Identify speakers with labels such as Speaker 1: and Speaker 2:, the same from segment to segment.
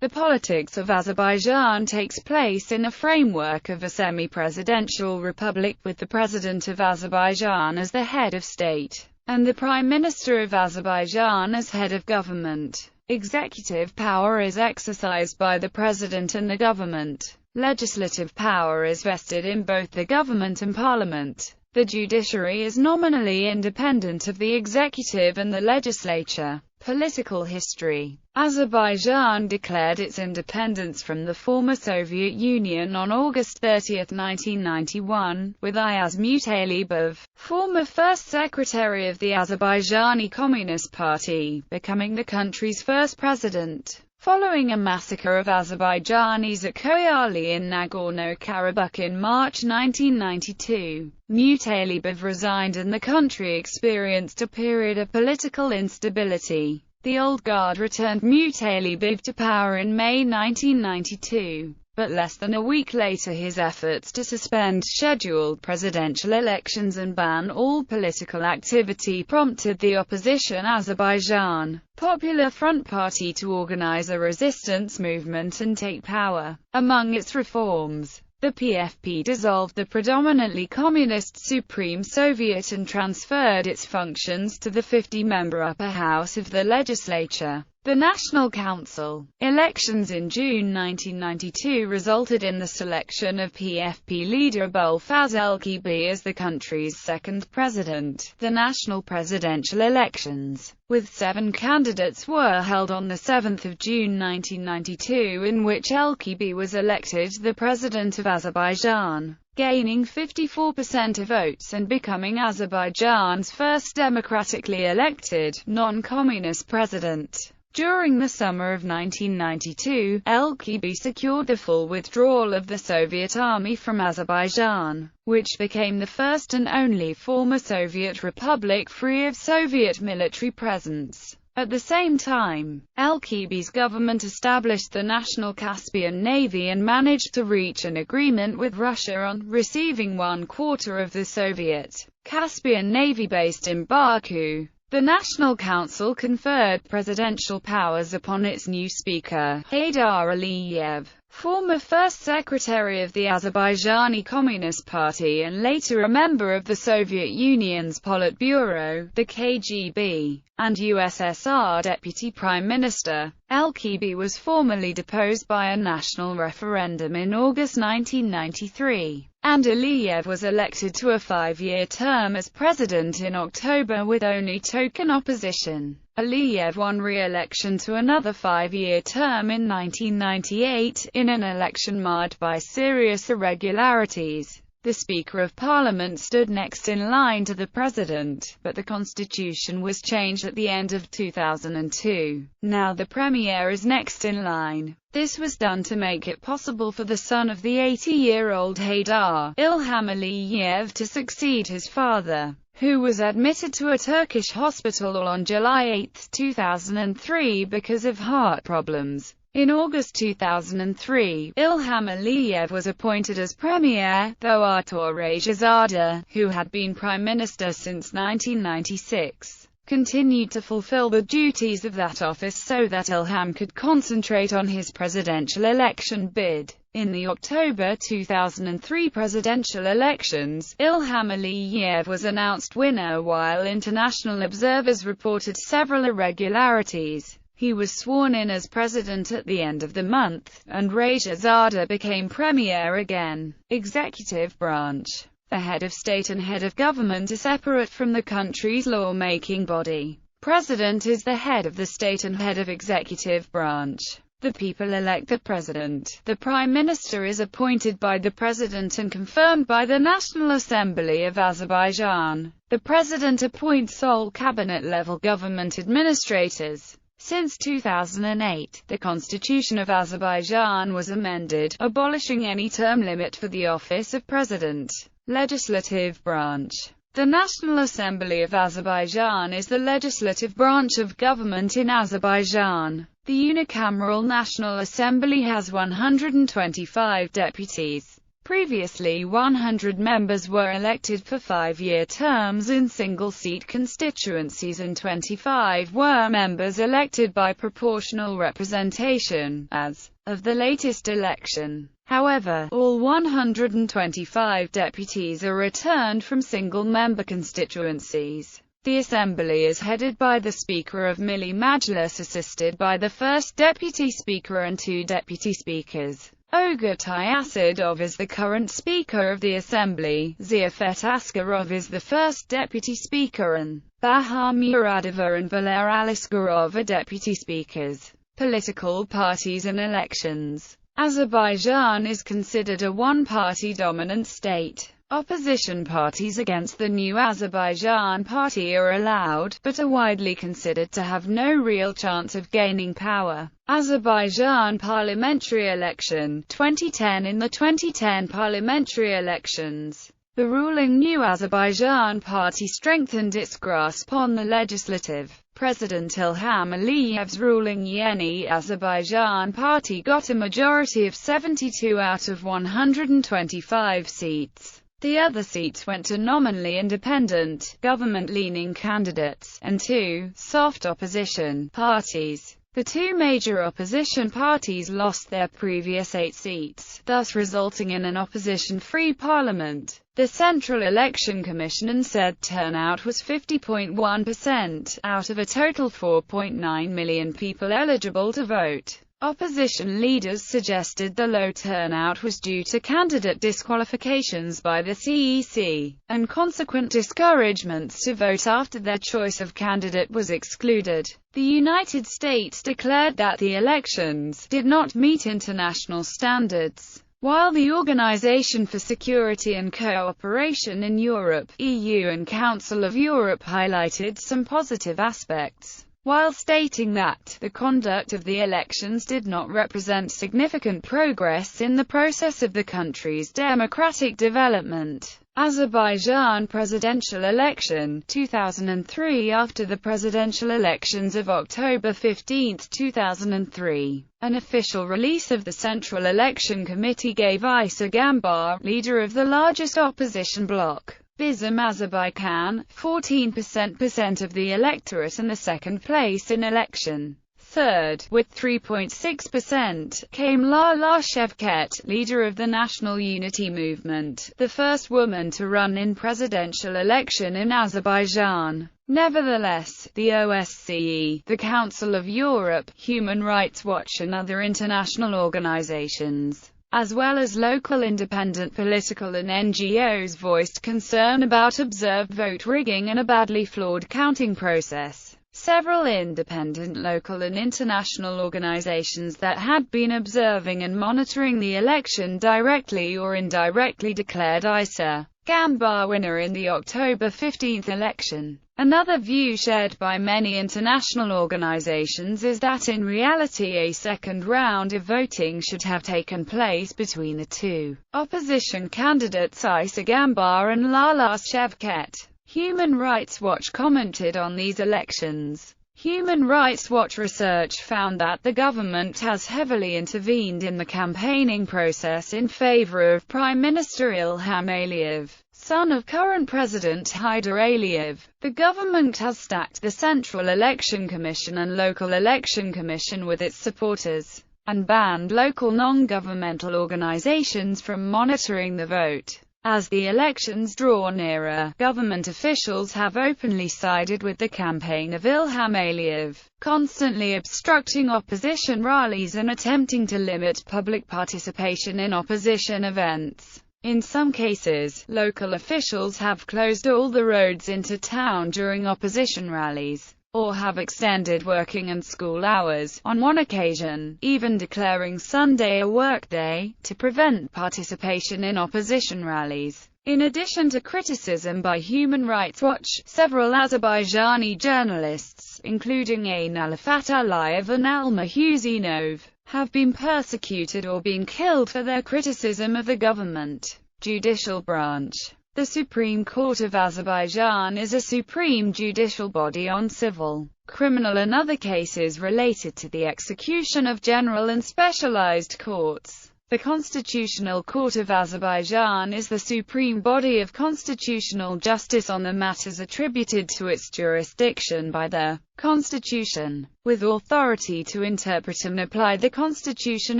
Speaker 1: The politics of Azerbaijan takes place in a framework of a semi-presidential republic, with the President of Azerbaijan as the head of state, and the Prime Minister of Azerbaijan as head of government. Executive power is exercised by the President and the government. Legislative power is vested in both the government and parliament. The judiciary is nominally independent of the executive and the legislature. Political history. Azerbaijan declared its independence from the former Soviet Union on August 30, 1991, with Ayaz Mutalibov, former first secretary of the Azerbaijani Communist Party, becoming the country's first president. Following a massacre of Azerbaijanis at Koyali in Nagorno-Karabakh in March 1992, Mutalibov resigned and the country experienced a period of political instability. The old guard returned Mutalibov to power in May 1992, but less than a week later his efforts to suspend scheduled presidential elections and ban all political activity prompted the opposition Azerbaijan Popular Front Party to organize a resistance movement and take power. Among its reforms, the PFP dissolved the predominantly communist Supreme Soviet and transferred its functions to the 50-member upper house of the legislature, the National Council. Elections in June 1992 resulted in the selection of PFP leader Abulfaz Elkibi as the country's second president. The national presidential elections, with 7 candidates, were held on 7 June 1992, in which Elkibi was elected the president of Azerbaijan, gaining 54% of votes and becoming Azerbaijan's first democratically elected, non-communist president. During the summer of 1992, Elkibi secured the full withdrawal of the Soviet army from Azerbaijan, which became the first and only former Soviet republic free of Soviet military presence. At the same time, Elkibi's government established the National Caspian Navy and managed to reach an agreement with Russia on receiving 1/4 of the Soviet Caspian Navy based in Baku. The National Council conferred presidential powers upon its new speaker, Haydar Aliyev, former first secretary of the Azerbaijani Communist Party and later a member of the Soviet Union's Politburo, the KGB, and USSR Deputy Prime Minister. Elkibi was formally deposed by a national referendum in August 1993, and Aliyev was elected to a 5-year term as president in October with only token opposition. Aliyev won re-election to another 5-year term in 1998, in an election marred by serious irregularities. The Speaker of Parliament stood next in line to the President, but the constitution was changed at the end of 2002. Now the Premier is next in line. This was done to make it possible for the son of the 80-year-old Haydar, Ilham Aliyev, to succeed his father, who was admitted to a Turkish hospital on July 8, 2003 because of heart problems. In August 2003, Ilham Aliyev was appointed as premier, though Artur Rajazada, who had been prime minister since 1996, continued to fulfill the duties of that office so that Ilham could concentrate on his presidential election bid. In the October 2003 presidential elections, Ilham Aliyev was announced winner while international observers reported several irregularities. He was sworn in as president at the end of the month, and Rajazada became premier again. Executive branch. The head of state and head of government are separate from the country's law-making body. President is the head of the state and head of executive branch. The people elect the president. The prime minister is appointed by the president and confirmed by the National Assembly of Azerbaijan. The president appoints sole cabinet-level government administrators. Since 2008, the Constitution of Azerbaijan was amended, abolishing any term limit for the office of president. Legislative branch. The National Assembly of Azerbaijan is the legislative branch of government in Azerbaijan. The unicameral National Assembly has 125 deputies. Previously 100 members were elected for 5-year terms in single-seat constituencies and 25 were members elected by proportional representation, as of the latest election. However, all 125 deputies are returned from single-member constituencies. The Assembly is headed by the Speaker of Milli Majlis, assisted by the First Deputy Speaker and 2 Deputy Speakers. Ogutay Asadov is the current Speaker of the Assembly, Ziafet Askarov is the First Deputy Speaker, and Bahar Muradova and Valer Alisgarov are Deputy Speakers. Political parties and elections. Azerbaijan is considered a one-party dominant state. Opposition parties against the new Azerbaijan Party are allowed, but are widely considered to have no real chance of gaining power. Azerbaijan parliamentary election 2010. In the 2010 parliamentary elections, the ruling New Azerbaijan Party strengthened its grasp on the legislative. President Ilham Aliyev's ruling Yeni Azerbaijan Party got a majority of 72 out of 125 seats. The other seats went to nominally independent, government-leaning candidates, and 2 soft opposition parties. The 2 major opposition parties lost their previous 8 seats, thus resulting in an opposition-free parliament. The Central Election Commission said turnout was 50.1%, out of a total 4.9 million people eligible to vote. Opposition leaders suggested the low turnout was due to candidate disqualifications by the CEC, and consequent discouragements to vote after their choice of candidate was excluded. The United States declared that the elections did not meet international standards, while the Organization for Security and Cooperation in Europe, EU, and Council of Europe highlighted some positive aspects, while stating that the conduct of the elections did not represent significant progress in the process of the country's democratic development. Azerbaijan presidential election 2003. After the presidential elections of October 15, 2003, an official release of the Central Election Committee gave Isa Gambar, leader of the largest opposition bloc, Bizim Azerbaijan, 14% of the electorate and the second place in election. Third, with 3.6%, came Lala Shevket, leader of the National Unity Movement, the first woman to run in presidential election in Azerbaijan. Nevertheless, the OSCE, the Council of Europe, Human Rights Watch and other international organizations, as well as local independent political and NGOs, voiced concern about observed vote rigging and a badly flawed counting process. Several independent local and international organizations that had been observing and monitoring the election directly or indirectly declared Isa Gambar winner in the October 15 election. Another view shared by many international organizations is that in reality a second round of voting should have taken place between the 2 opposition candidates Isa Gambar and Lala Shevket. Human Rights Watch commented on these elections. Human Rights Watch research found that the government has heavily intervened in the campaigning process in favor of Prime Minister Ilham Aliyev, son of current President Haydar Aliyev. The government has stacked the Central Election Commission and Local Election Commission with its supporters, and banned local non-governmental organizations from monitoring the vote. As the elections draw nearer, government officials have openly sided with the campaign of Ilham Aliyev, constantly obstructing opposition rallies and attempting to limit public participation in opposition events. In some cases, local officials have closed all the roads into town during opposition rallies, or have extended working and school hours, on one occasion, even declaring Sunday a workday, to prevent participation in opposition rallies. In addition to criticism by Human Rights Watch, several Azerbaijani journalists, including Ain Alifat Aliyev and Alma Husinov, have been persecuted or been killed for their criticism of the government. Judicial branch. The Supreme Court of Azerbaijan is a supreme judicial body on civil, criminal and other cases related to the execution of general and specialized courts. The Constitutional Court of Azerbaijan is the supreme body of constitutional justice on the matters attributed to its jurisdiction by the Constitution, with authority to interpret and apply the Constitution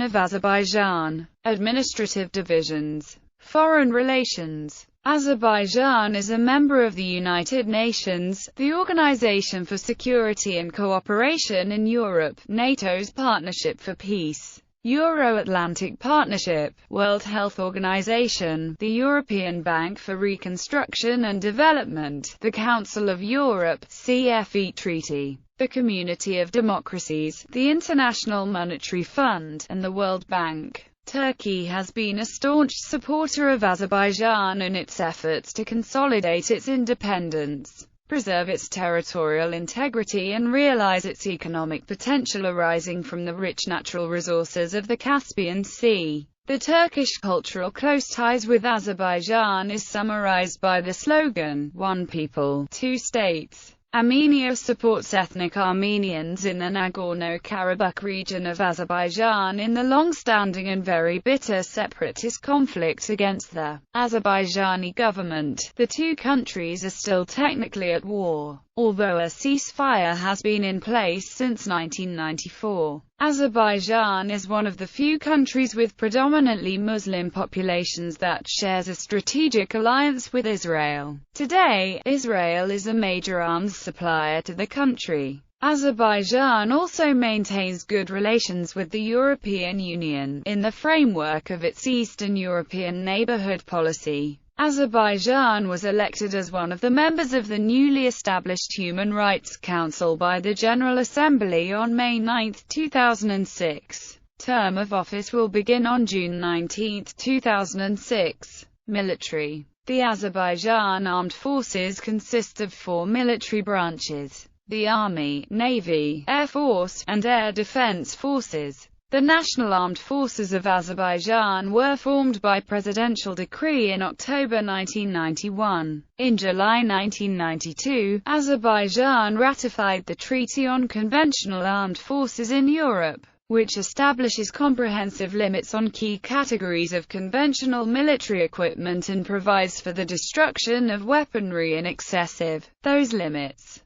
Speaker 1: of Azerbaijan. Administrative divisions. Foreign relations. Azerbaijan is a member of the United Nations, the Organization for Security and Cooperation in Europe, NATO's Partnership for Peace, Euro-Atlantic Partnership, World Health Organization, the European Bank for Reconstruction and Development, the Council of Europe, CFE Treaty, the Community of Democracies, the International Monetary Fund, and the World Bank. Turkey has been a staunch supporter of Azerbaijan in its efforts to consolidate its independence, preserve its territorial integrity and realize its economic potential arising from the rich natural resources of the Caspian Sea. The Turkish cultural close ties with Azerbaijan is summarized by the slogan, "One people, two states." Armenia supports ethnic Armenians in the Nagorno-Karabakh region of Azerbaijan in the long-standing and very bitter separatist conflict against the Azerbaijani government. The two countries are still technically at war, although a ceasefire has been in place since 1994. Azerbaijan is one of the few countries with predominantly Muslim populations that shares a strategic alliance with Israel. Today, Israel is a major arms supplier to the country. Azerbaijan also maintains good relations with the European Union, in the framework of its Eastern European neighborhood policy. Azerbaijan was elected as one of the members of the newly established Human Rights Council by the General Assembly on May 9, 2006. Term of office will begin on June 19, 2006. Military. The Azerbaijan Armed Forces consists of 4 military branches: the Army, Navy, Air Force, and Air Defense Forces. The National Armed Forces of Azerbaijan were formed by presidential decree in October 1991. In July 1992, Azerbaijan ratified the Treaty on Conventional Armed Forces in Europe, which establishes comprehensive limits on key categories of conventional military equipment and provides for the destruction of weaponry in excess of those limits.